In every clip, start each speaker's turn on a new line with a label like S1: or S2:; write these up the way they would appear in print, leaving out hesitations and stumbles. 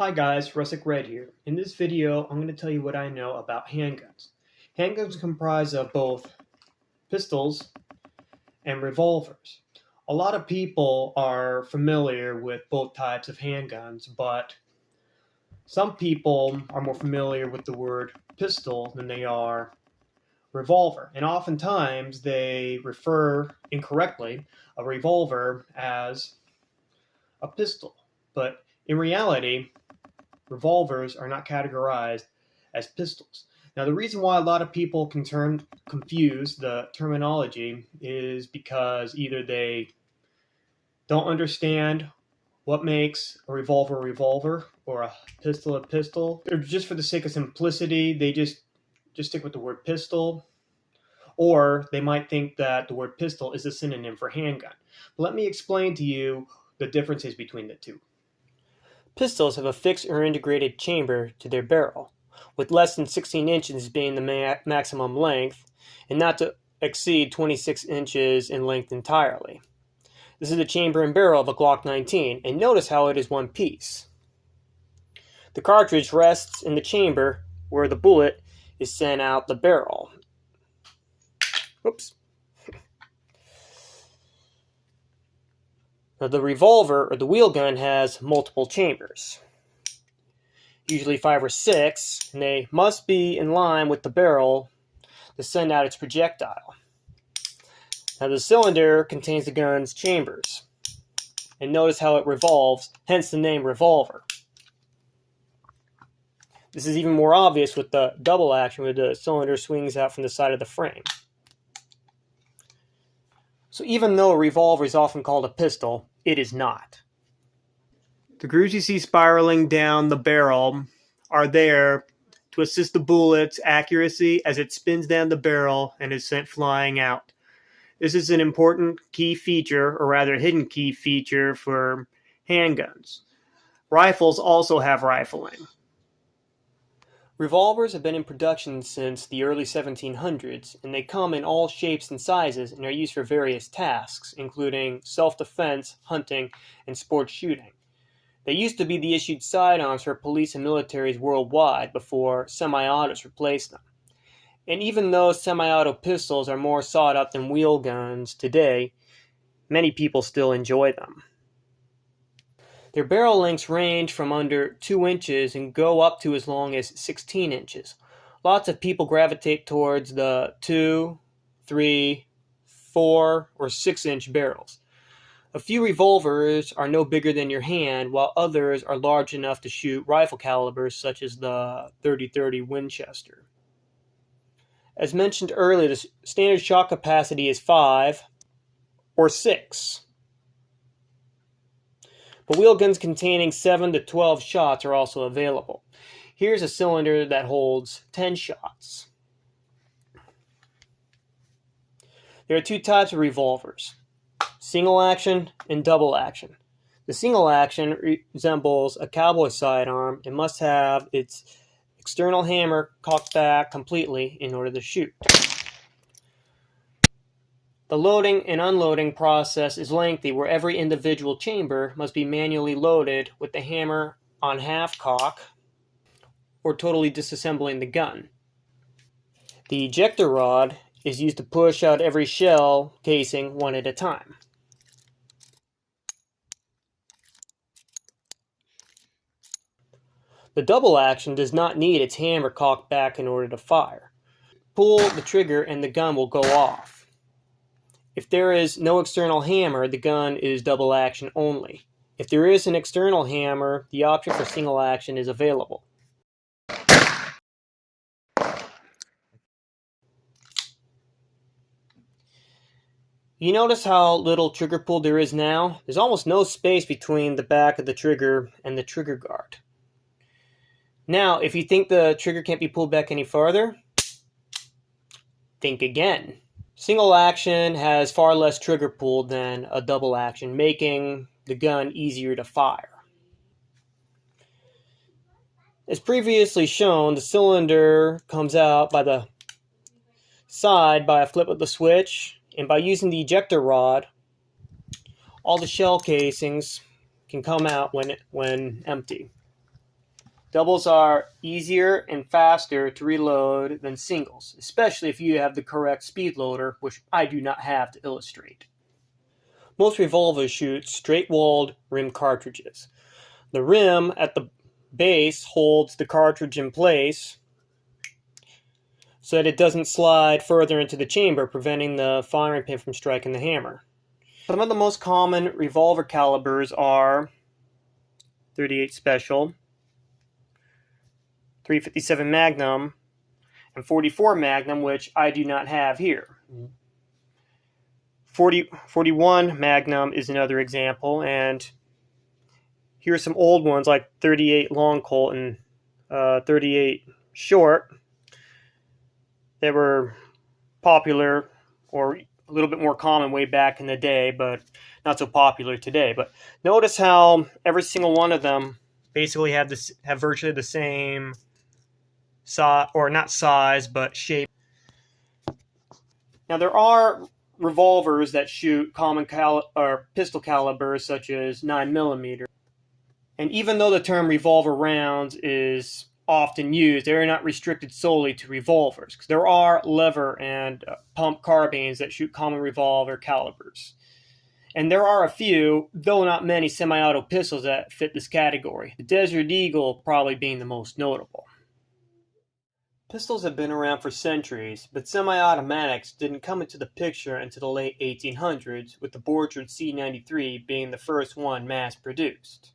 S1: Hi guys, Rustic Red here. In this video, I'm going to tell you what I know about handguns. Handguns comprise of both pistols and revolvers. A lot of people are familiar with both types of handguns, but some people are more familiar with the word pistol than they are revolver. And oftentimes they refer incorrectly a revolver as a pistol. But in reality, revolvers are not categorized as pistols. Now, the reason why a lot of people can confuse the terminology is because either they don't understand what makes a revolver or a pistol, or just for the sake of simplicity, they just stick with the word pistol, or they might think that the word pistol is a synonym for handgun. But let me explain to you the differences between the two.
S2: Pistols have a fixed or integrated chamber to their barrel, with less than 16 inches being the maximum length, and not to exceed 26 inches in length entirely. This is the chamber and barrel of a Glock 19, and notice how it is one piece. The cartridge rests in the chamber where the bullet is sent out the barrel. Oops. Now, the revolver or the wheel gun has multiple chambers, usually 5 or 6, and they must be in line with the barrel to send out its projectile. Now, the cylinder contains the gun's chambers, and notice how it revolves, hence the name revolver. This is even more obvious with the double action, where the cylinder swings out from the side of the frame. So even though a revolver is often called a pistol, it is not.
S1: The grooves you see spiraling down the barrel are there to assist the bullet's accuracy as it spins down the barrel and is sent flying out. This is an important key feature, or rather hidden key feature, for handguns. Rifles also have rifling.
S2: Revolvers have been in production since the early 1700s, and they come in all shapes and sizes and are used for various tasks, including self-defense, hunting, and sports shooting. They used to be the issued sidearms for police and militaries worldwide before semi-autos replaced them. And even though semi-auto pistols are more sought out than wheel guns today, many people still enjoy them. Their barrel lengths range from under 2 inches and go up to as long as 16 inches. Lots of people gravitate towards the 2, 3, 4, or 6-inch barrels. A few revolvers are no bigger than your hand, while others are large enough to shoot rifle calibers such as the .30-30 Winchester. As mentioned earlier, the standard shot capacity is 5 or 6. But wheel guns containing 7 to 12 shots are also available. Here's a cylinder that holds 10 shots. There are 2 types of revolvers: single action and double action. The single action resembles a cowboy sidearm and must have its external hammer cocked back completely in order to shoot. The loading and unloading process is lengthy, where every individual chamber must be manually loaded with the hammer on half cock or totally disassembling the gun. The ejector rod is used to push out every shell casing one at a time. The double action does not need its hammer cocked back in order to fire. Pull the trigger and the gun will go off. If there is no external hammer, the gun is double action only. If there is an external hammer, the option for single action is available. You notice how little trigger pull there is now? There's almost no space between the back of the trigger and the trigger guard. Now, if you think the trigger can't be pulled back any farther, think again. Single action has far less trigger pull than a double action, making the gun easier to fire. As previously shown, the cylinder comes out by the side by a flip of the switch, and by using the ejector rod, all the shell casings can come out when empty. Doubles are easier and faster to reload than singles, especially if you have the correct speed loader, which I do not have to illustrate. Most revolvers shoot straight-walled rim cartridges. The rim at the base holds the cartridge in place so that it doesn't slide further into the chamber, preventing the firing pin from striking the hammer. Some of the most common revolver calibers are .38 Special, .357 Magnum, and .44 Magnum, which I do not have here. 41 Magnum is another example, and here are some old ones like .38 Long Colt and .38 Short that were popular or a little bit more common way back in the day, but not so popular today. But notice how every single one of them basically have virtually the same size, or not size, but shape. Now there are revolvers that shoot common pistol calibers such as 9mm. And even though the term revolver rounds is often used, they are not restricted solely to revolvers, because there are lever and pump carbines that shoot common revolver calibers. And there are a few, though not many, semi-auto pistols that fit this category, the Desert Eagle probably being the most notable. Pistols have been around for centuries, but semi-automatics didn't come into the picture until the late 1800s, with the Borchard C93 being the first one mass-produced.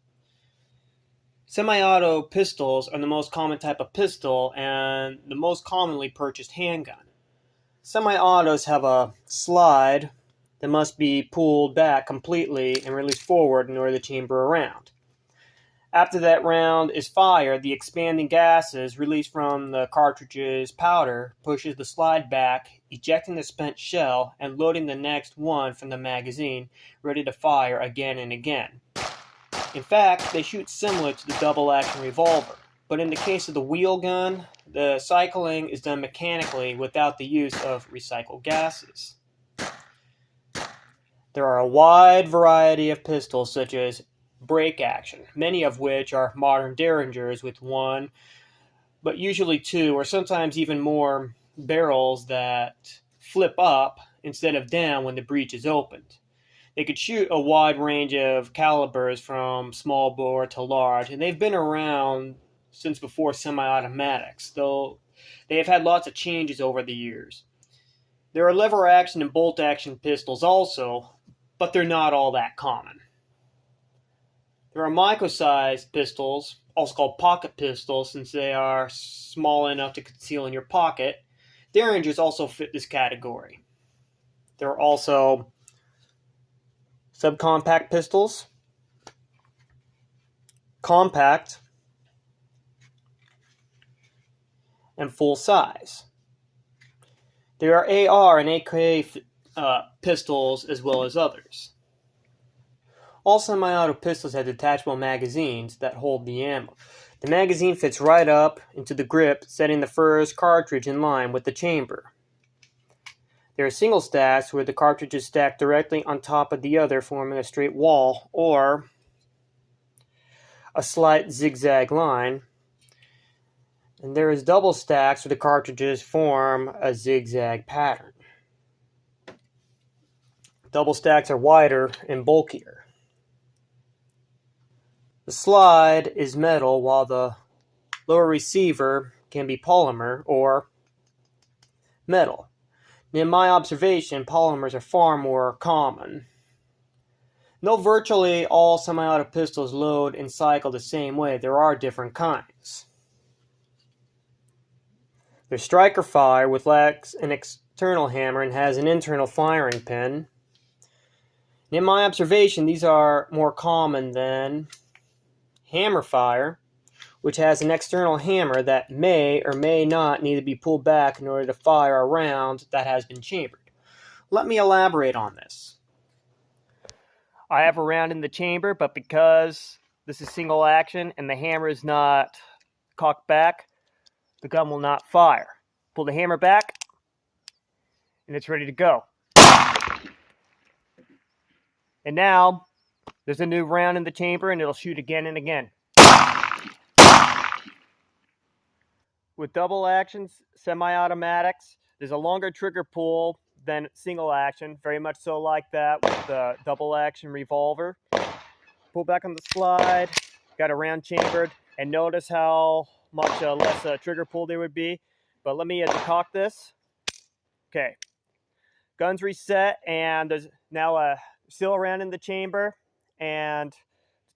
S2: Semi-auto pistols are the most common type of pistol and the most commonly purchased handgun. Semi-autos have a slide that must be pulled back completely and released forward in order to chamber a round. After that round is fired, the expanding gases released from the cartridge's powder pushes the slide back, ejecting the spent shell and loading the next one from the magazine, ready to fire again and again. In fact, they shoot similar to the double-action revolver, but in the case of the wheel gun, the cycling is done mechanically without the use of recycled gases. There are a wide variety of pistols such as break action, many of which are modern derringers with one, but usually two or sometimes even more barrels that flip up instead of down when the breech is opened. They could shoot a wide range of calibers from small bore to large, and they've been around since before semi-automatics, though they have had lots of changes over the years. There are lever action and bolt action pistols also, but they're not all that common. There are micro-sized pistols, also called pocket pistols, since they are small enough to conceal in your pocket. Derringers also fit this category. There are also subcompact pistols, compact, and full size. There are AR and AK pistols as well as others. All semi-auto pistols have detachable magazines that hold the ammo. The magazine fits right up into the grip, setting the first cartridge in line with the chamber. There are single stacks where the cartridge is stacked directly on top of the other, forming a straight wall or a slight zigzag line. And there is double stacks where the cartridges form a zigzag pattern. Double stacks are wider and bulkier. The slide is metal while the lower receiver can be polymer or metal. In my observation, polymers are far more common. Though virtually all semi-auto pistols load and cycle the same way, there are different kinds. There's striker fire, which lacks an external hammer and has an internal firing pin. In my observation, these are more common than hammer fire, which has an external hammer that may or may not need to be pulled back in order to fire a round that has been chambered. Let me elaborate on this. I have a round in the chamber, but because this is single action and the hammer is not cocked back, the gun will not fire. Pull the hammer back, and it's ready to go. And now, there's a new round in the chamber, and it'll shoot again and again. with double action semi-automatics, there's a longer trigger pull than single action, very much so like that with the double action revolver. Pull back on the slide, got a round chambered, and notice how much less trigger pull there would be. But let me decock this. Okay, gun's reset, and there's now a seal around in the chamber, and the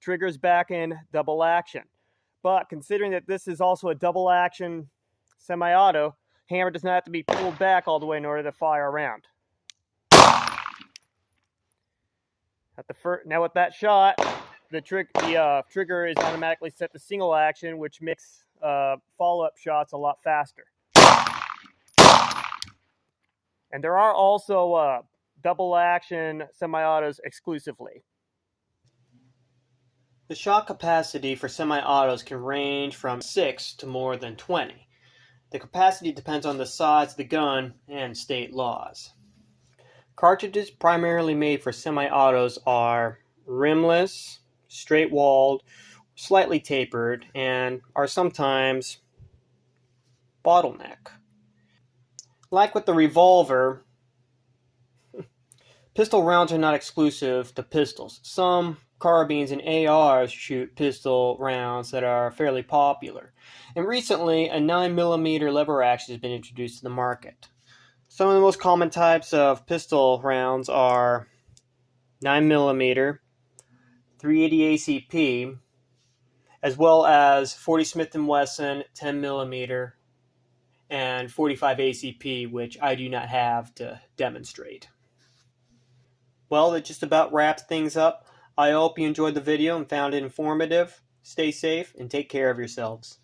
S2: trigger's back in double action. But considering that this is also a double action semi-auto, hammer does not have to be pulled back all the way in order to fire a round. Now with that shot, the trigger is automatically set to single action, which makes follow-up shots a lot faster. And there are also double action semi-autos exclusively. The shot capacity for semi-autos can range from 6 to more than 20. The capacity depends on the size of the gun and state laws. Cartridges primarily made for semi-autos are rimless, straight-walled, slightly tapered, and are sometimes bottleneck. Like with the revolver, pistol rounds are not exclusive to pistols. Some carbines and ARs shoot pistol rounds that are fairly popular. And recently, a 9mm lever action has been introduced to the market. Some of the most common types of pistol rounds are 9mm, 380 ACP, as well as 40 Smith & Wesson 10mm and 45 ACP, which I do not have to demonstrate. Well, that just about wraps things up. I hope you enjoyed the video and found it informative. Stay safe and take care of yourselves.